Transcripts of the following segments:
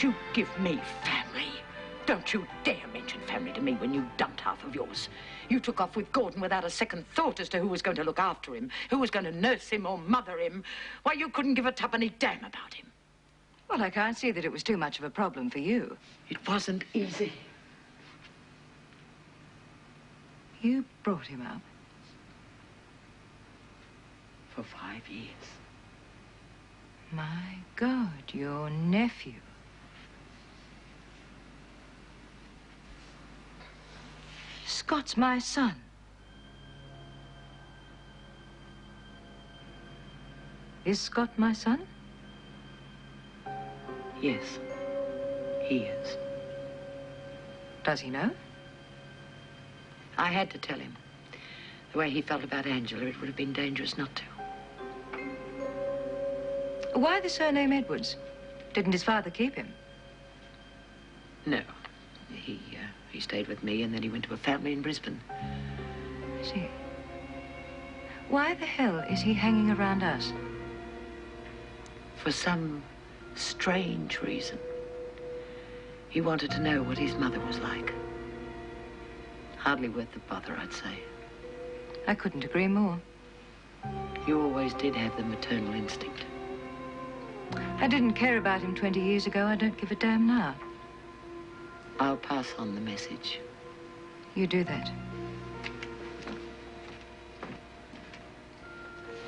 You give me family. Don't you dare mention family to me when you dumped half of yours. You took off with Gordon without a second thought as to who was going to look after him, who was going to nurse him or mother him. Why, you couldn't give a tuppenny damn about him. Well, I can't see that it was too much of a problem for you. It wasn't easy. You brought him up? For 5 years. My God, your nephew. Scott's my son. Is Scott my son? Yes, he is. Does he know? I had to tell him. The way he felt about Angela, it would have been dangerous not to. Why the surname Edwards? Didn't his father keep him? No. He stayed with me, and then he went to a family in Brisbane. I see. Why the hell is he hanging around us? For some strange reason. He wanted to know what his mother was like. Hardly worth the bother, I'd say. I couldn't agree more. You always did have the maternal instinct. I didn't care about him 20 years ago. I don't give a damn now. I'll pass on the message. You do that.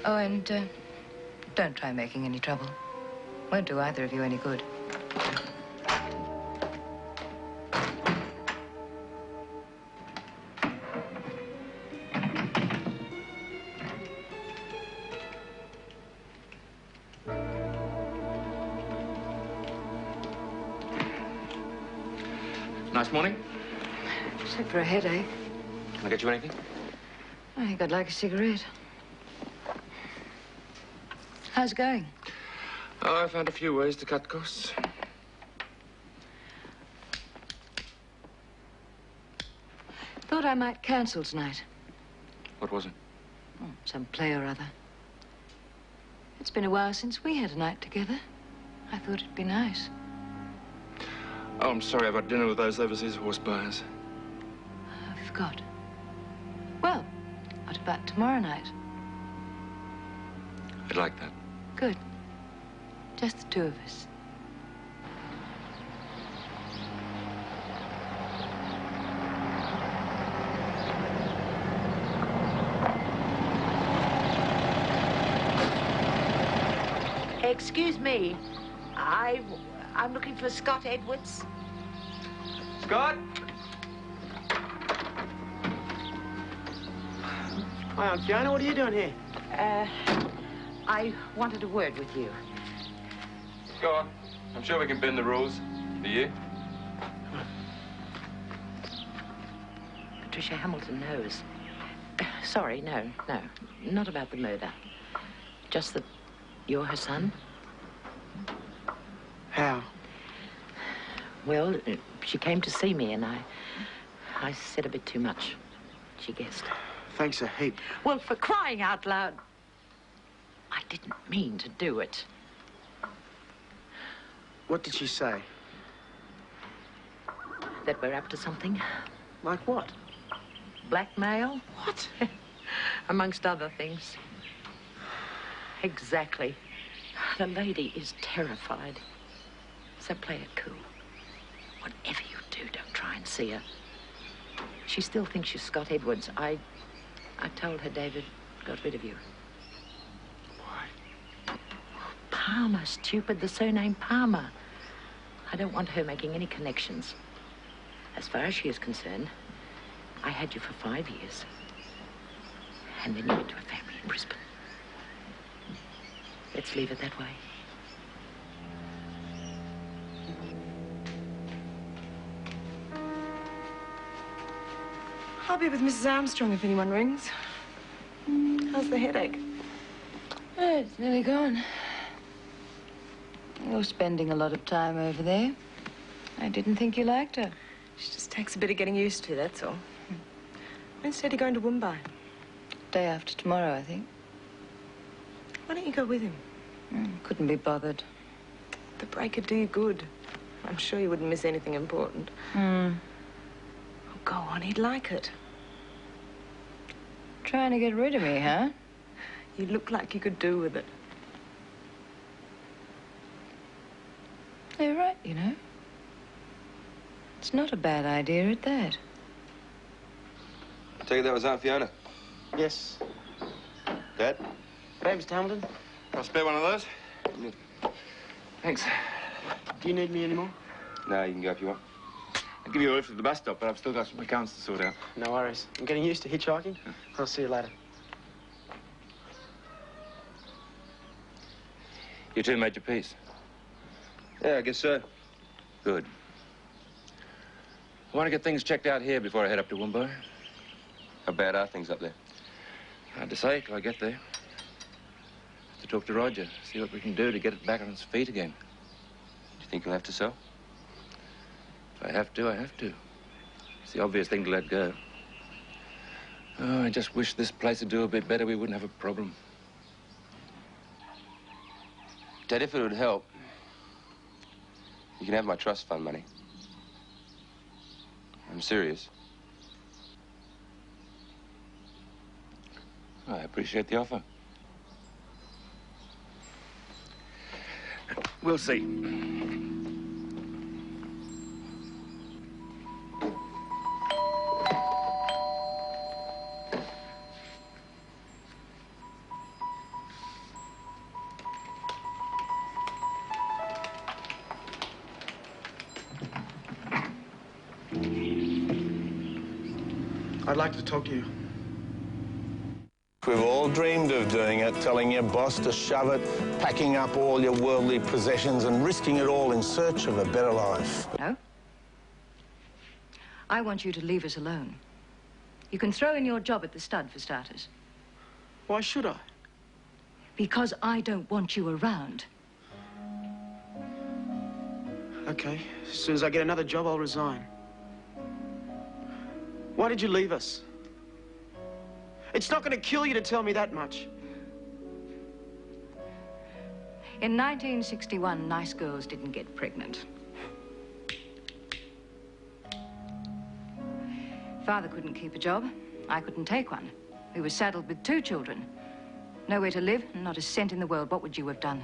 Oh, and don't try making any trouble. Won't do either of you any good. Nice morning. Except for a headache. Can I get you anything? I think I'd like a cigarette. How's it going? Oh, I found a few ways to cut costs. Thought I might cancel tonight. What was it? Oh, some play or other. It's been a while since we had a night together. I thought it'd be nice. Oh, I'm sorry about dinner with those overseas horse buyers. I forgot. Well, what about tomorrow night? I'd like that. Good. Just the two of us. Excuse me. I'm looking for Scott Edwards. Scott? Hi, Aunt Fiona. What are you doing here? I wanted a word with you. Go on. I'm sure we can bend the rules. For you? Patricia Hamilton knows. Sorry, no. Not about the murder. Just that you're her son. How? Well, she came to see me, and I said a bit too much. She guessed. Thanks a heap. Well, for crying out loud, I didn't mean to do it. What did she say? That we're up to something. Like what? Blackmail. What? Amongst other things. Exactly. The lady is terrified. So play it cool. Whatever you do, don't try and see her. She still thinks you're Scott Edwards. I told her David got rid of you. Why? Palmer, stupid. The surname Palmer. I don't want her making any connections. As far as she is concerned, I had you for 5 years. And then you went to a family in Brisbane. Let's leave it that way. I'll be with Mrs. Armstrong if anyone rings. How's the headache? Oh, it's nearly gone. You're spending a lot of time over there. I didn't think you liked her. She just takes a bit of getting used to, that's all. When's Teddy going to Woombye? Day after tomorrow, I think. Why don't you go with him? Couldn't be bothered. The break would do you good. I'm sure you wouldn't miss anything important. Hmm. Oh, go on, he'd like it. Trying to get rid of me, huh? You look like you could do with it. You're right, you know. It's not a bad idea at that. I take it that was Aunt Fiona. Yes. Dad? Hey, Mr. Hamilton. I'll spare one of those. Thanks. Do you need me anymore? No, you can go if you want. I'll give you a lift to the bus stop, but I've still got some accounts to sort out. No worries. I'm getting used to hitchhiking. I'll see you later. You two made your peace. Yeah, I guess so. Good. I want to get things checked out here before I head up to Woomba. How bad are things up there? Hard to say till I get there. Have to talk to Roger, see what we can do to get it back on its feet again. Do you think you'll have to sell? If I have to, I have to. It's the obvious thing to let go. Oh, I just wish this place would do a bit better. We wouldn't have a problem. Dad, if it would help, you can have my trust fund money. I'm serious. I appreciate the offer. We'll see. I'd like to talk to you. We've all dreamed of doing it, telling your boss to shove it, packing up all your worldly possessions and risking it all in search of a better life. No. I want you to leave us alone. You can throw in your job at the stud, for starters. Why should I? Because I don't want you around. Okay. As soon as I get another job, I'll resign. Why did you leave us? It's not going to kill you to tell me that much. In 1961, nice girls didn't get pregnant. Father couldn't keep a job. I couldn't take one. We were saddled with 2 children. Nowhere to live, and not a cent in the world. What would you have done?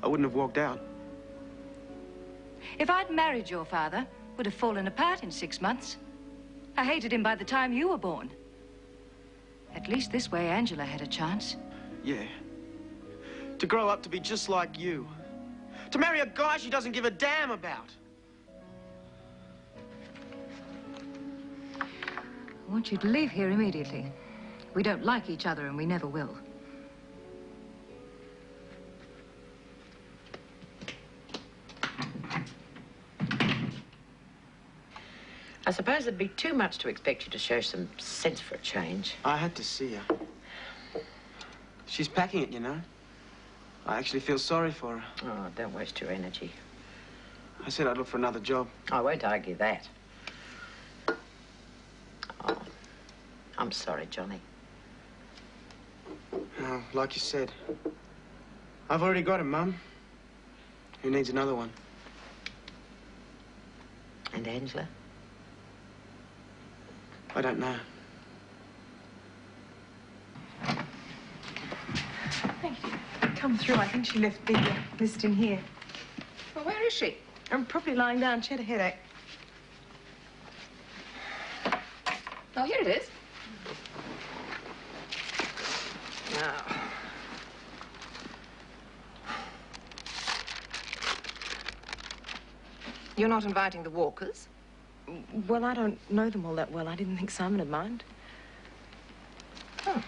I wouldn't have walked out. If I'd married your father, would have fallen apart in 6 months. I hated him by the time you were born. At least this way, Angela had a chance. Yeah. To grow up to be just like you. To marry a guy she doesn't give a damn about. I want you to leave here immediately. We don't like each other, and we never will. I suppose it'd be too much to expect you to show some sense for a change. I had to see her. She's packing it, you know. I actually feel sorry for her. Oh, don't waste your energy. I said I'd look for another job. I won't argue that. Oh, I'm sorry, Johnny. Oh, like you said, I've already got a Mum. Who needs another one? And Angela? I don't know. Thank you. Come through. I think she left the list in here. Well, where is she? I'm probably lying down. She had a headache. Oh, here it is. Now. You're not inviting the Walkers? Well, I don't know them all that well. I didn't think Simon would mind. Oh.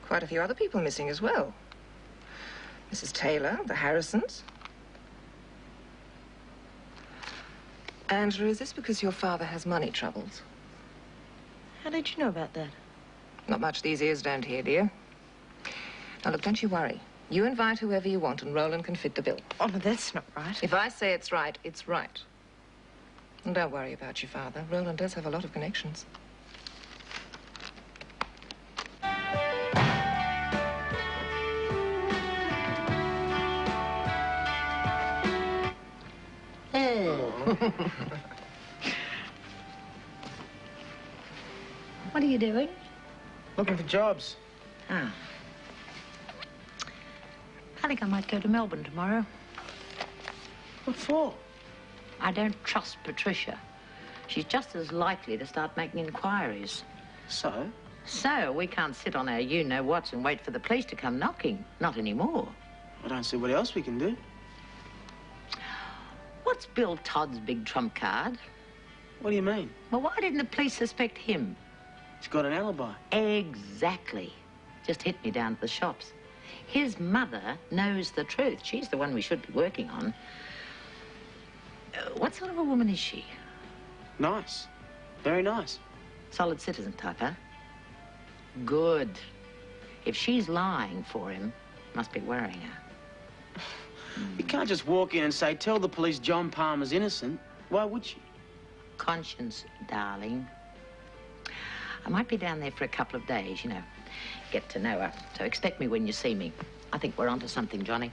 Quite a few other people missing as well. Mrs. Taylor, the Harrisons. Angela, is this because your father has money troubles? How did you know about that? Not much these ears don't hear, dear. Now, look, don't you worry. You invite whoever you want, and Roland can fit the bill. Oh, no, that's not right. If I say it's right, it's right. And don't worry about your father. Roland does have a lot of connections. What are you doing? Looking for jobs. Ah. I think I might go to Melbourne tomorrow. What for? I don't trust Patricia. She's just as likely to start making inquiries. So? So, we can't sit on our you-know-whats and wait for the police to come knocking. Not anymore. I don't see what else we can do. What's Bill Todd's big trump card? What do you mean? Well, why didn't the police suspect him? He's got an alibi. Exactly. Just hit me down at the shops. His mother knows the truth. She's the one we should be working on. What sort of a woman is she? Nice. Very nice. Solid citizen type, huh? Good. If she's lying for him, must be worrying her. You can't just walk in and say, tell the police John Palmer's innocent. Why would you? Conscience, darling. I might be down there for a couple of days, you know. Get to know her. So expect me when you see me. I think we're onto something, Johnny.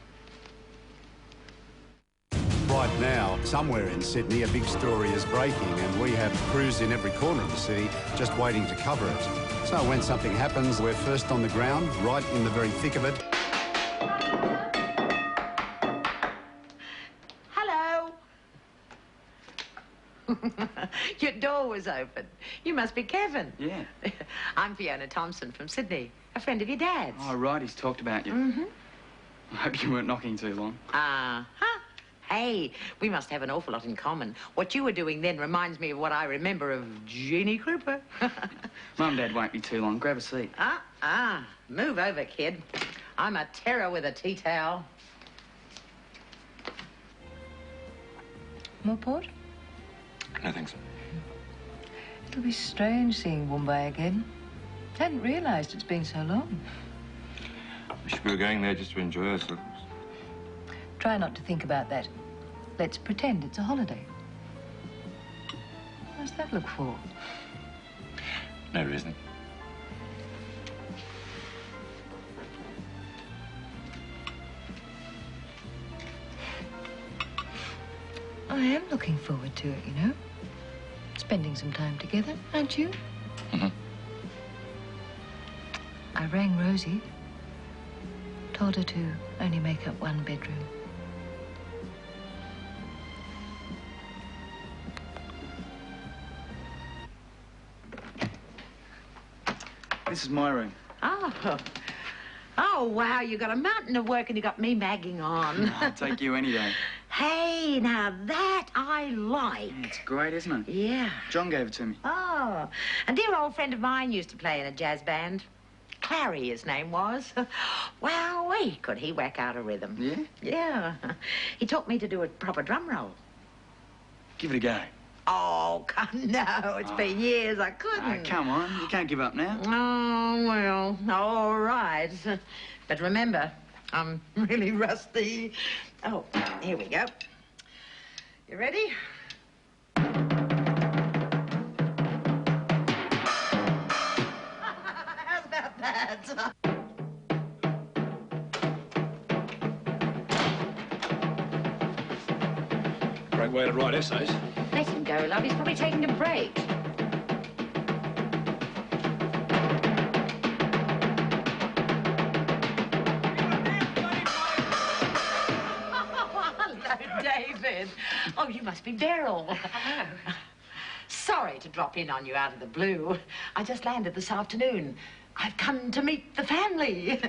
Right now, somewhere in Sydney, a big story is breaking, and we have crews in every corner of the city just waiting to cover it. So when something happens, we're first on the ground, right in the very thick of it. Hello. Your door was open. You must be Kevin. Yeah. I'm Fiona Thompson from Sydney, a friend of your dad's. Oh, right, he's talked about you. Mm-hmm. I hope you weren't knocking too long. Uh-huh. Hey, we must have an awful lot in common. What you were doing then reminds me of what I remember of Jeannie Krupa. Mum and Dad won't be too long. Grab a seat. Move over, kid. I'm a terror with a tea towel. More port? No, thanks. It'll be strange seeing Mumbai again. Hadn't realised it's been so long. Wish we were going there just to enjoy ourselves. Try not to think about that. Let's pretend it's a holiday. What's that look for? No reason. I am looking forward to it, you know. Spending some time together, aren't you? Mm-hmm. I rang Rosie. Told her to only make up one bedroom. This is my room. Oh, wow, you got a mountain of work and you got me magging on. I'll take you any day. Hey, now that I like. It's great, isn't it? Yeah. John gave it to me. Oh, a dear old friend of mine used to play in a jazz band. Clary, his name was. Wowee, could he whack out a rhythm. Yeah? Yeah. He taught me to do a proper drum roll. Give it a go. Oh, no, it's been years. I couldn't. Come on, you can't give up now. Oh, well, all right. But remember, I'm really rusty. Oh, here we go. You ready? How's about that? Great way to write essays. Let him go, love. He's probably taking a break. Hello, David. Oh, you must be Beryl. Hello. Sorry to drop in on you out of the blue. I just landed this afternoon. I've come to meet the family.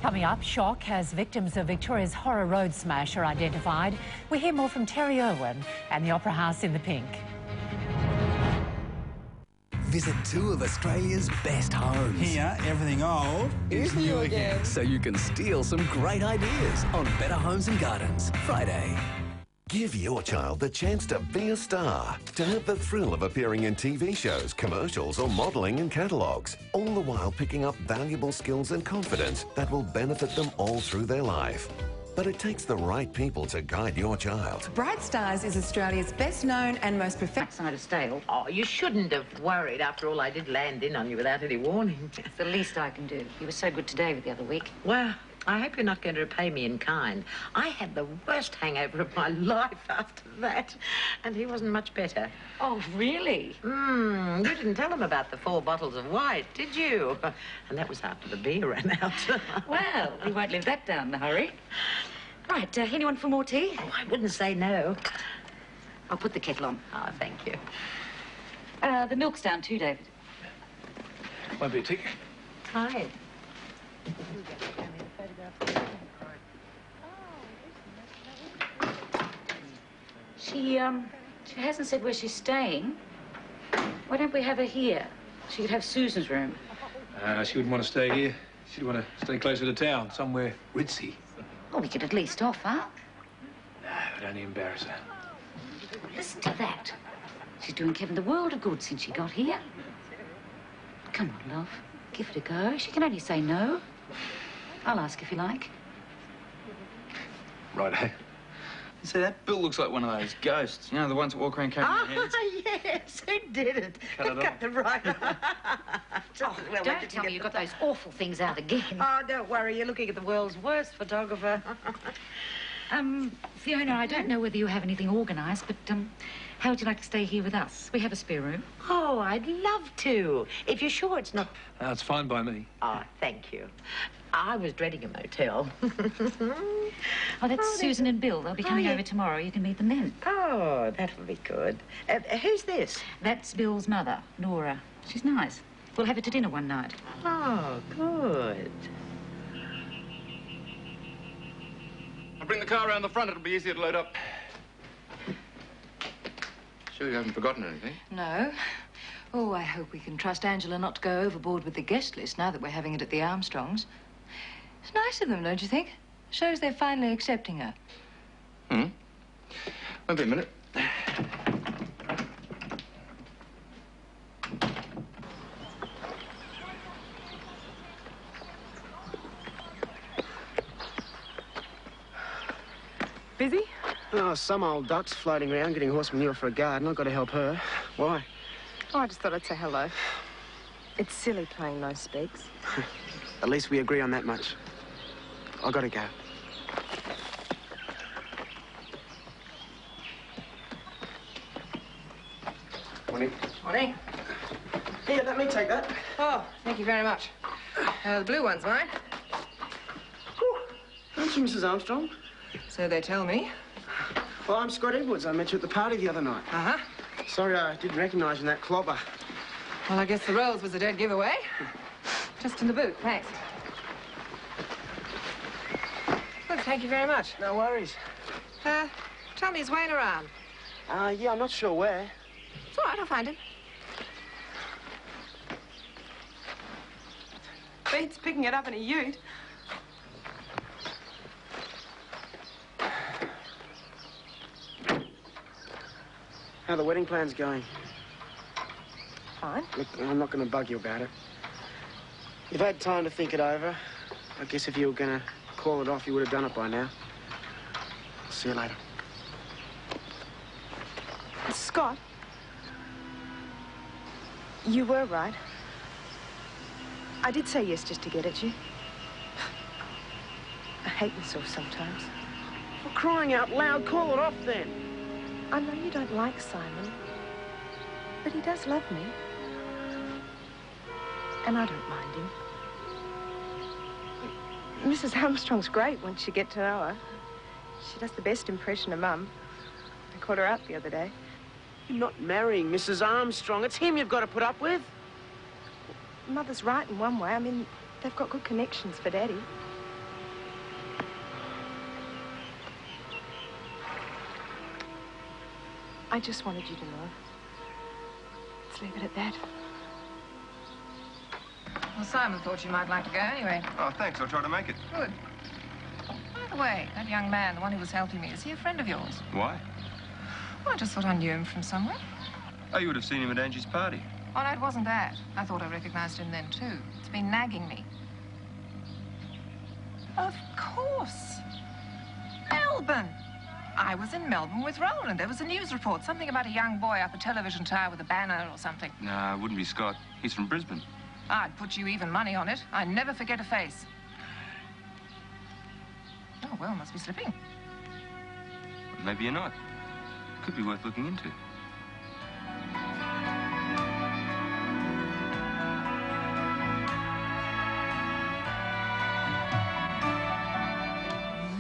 Coming up, shock as victims of Victoria's horror road smash are identified. We hear more from Terry Irwin and the Opera House in the Pink. Visit two of Australia's best homes. Here, everything old is new again. So you can steal some great ideas on Better Homes and Gardens, Friday. Give your child the chance to be a star, to have the thrill of appearing in TV shows, commercials or modelling in catalogues, all the while picking up valuable skills and confidence that will benefit them all through their life. But it takes the right people to guide your child. Bright Stars is Australia's best known and most perfect side of stale. Oh, you shouldn't have worried. After all, I did land in on you without any warning. It's the least I can do. You were so good to David the other week. Well, I hope you're not going to repay me in kind. I had the worst hangover of my life after that, and he wasn't much better. Oh, really? You didn't tell him about the 4 bottles of white, did you? And that was after the beer ran out. Well, we won't live that down in a hurry. Right, anyone for more tea? Oh, I wouldn't say no. I'll put the kettle on. Oh, thank you. The milk's down too, David. Won't be a tick. Hi. She hasn't said where she's staying. Why don't we have her here? She could have Susan's room. She wouldn't want to stay here. She'd want to stay closer to town, somewhere ritzy. Oh, we could at least offer. No, it'd only embarrass her. Listen to that. She's doing Kevin the world of good since she got here. Come on, love. Give it a go. She can only say no. I'll ask if you like. Righto. See, that Bill looks like one of those ghosts. You know, the ones that walk around carrying their heads. Yes, who did it? Cut it Cut the right. Well, don't tell me you got those awful things out again. Oh, don't worry. You're looking at the world's worst photographer. Fiona, I don't know whether you have anything organised, but, how would you like to stay here with us? We have a spare room. Oh, I'd love to. If you're sure it's not... It's fine by me. Oh, thank you. I was dreading a motel. Oh, that's Susan and Bill. They'll be coming over tomorrow. You can meet them then. Oh, that'll be good. Who's this? That's Bill's mother, Nora. She's nice. We'll have her to dinner one night. Oh, good. I'll bring the car around the front. It'll be easier to load up. Sure you haven't forgotten anything? No. Oh, I hope we can trust Angela not to go overboard with the guest list now that we're having it at the Armstrongs. It's nice of them, don't you think? Shows they're finally accepting her. Won't be a minute. Busy? Oh, some old duck's floating around getting horse manure for a garden. I've got to help her. Why? Oh, I just thought I'd say hello. It's silly playing no speaks. At least we agree on that much. I've got to go. Morning. Morning. Here, let me take that. Oh, thank you very much. The blue one's mine. Aren't you Mrs. Armstrong? So they tell me. Well, I'm Scott Edwards. I met you at the party the other night. Uh-huh. Sorry I didn't recognise you in that clobber. Well, I guess the Rolls was a dead giveaway. Just in the boot, thanks. Well, thank you very much. No worries. Tell me, is Wayne around? Yeah, I'm not sure where. It's all right, I'll find him. Beats picking it up in a ute. How are the wedding plans going? Fine. Look, I'm not going to bug you about it. You've had time to think it over. I guess if you were going to call it off, you would have done it by now. See you later. Scott, you were right. I did say yes just to get at you. I hate myself sometimes. For crying out loud, call it off then. I know you don't like Simon, but he does love me. And I don't mind him. Mrs. Armstrong's great once you get to know her. She does the best impression of Mum. I caught her out the other day. You're not marrying Mrs. Armstrong. It's him you've got to put up with. Mother's right in one way. I mean, they've got good connections for Daddy. I just wanted you to know. Let's leave it at that. Well, Simon thought you might like to go anyway. Oh, thanks. I'll try to make it. Good. By the way, that young man, the one who was helping me, is he a friend of yours? Why? Well, I just thought I knew him from somewhere. Oh, you would have seen him at Angie's party. Oh, no, it wasn't that. I thought I recognized him then, too. It's been nagging me. Of course. Melbourne. I was in Melbourne with Roland. There was a news report, something about a young boy up a television tower with a banner or something. Nah, it wouldn't be Scott. He's from Brisbane. I'd put you even money on it. I never forget a face. Oh, well, must be slipping. Maybe you're not. Could be worth looking into.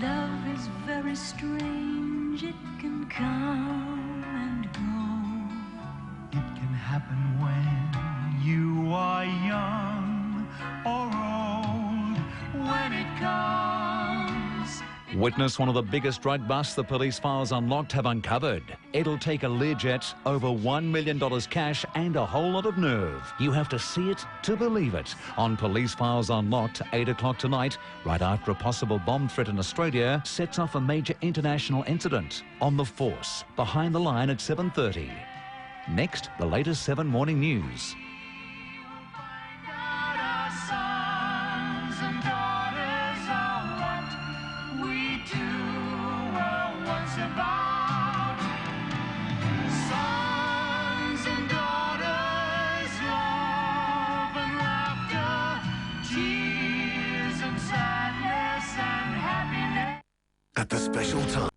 Love is very strange. It can come and go. It can happen when you are young or old. When it comes. Witness one of the biggest drug busts the police files unlocked have uncovered. It'll take a Learjet, over $1 million cash and a whole lot of nerve. You have to see it to believe it. On Police Files Unlocked, 8 o'clock tonight, right after a possible bomb threat in Australia sets off a major international incident. On The Force, Behind the Line at 7:30. Next, the latest 7 Morning News. At the special time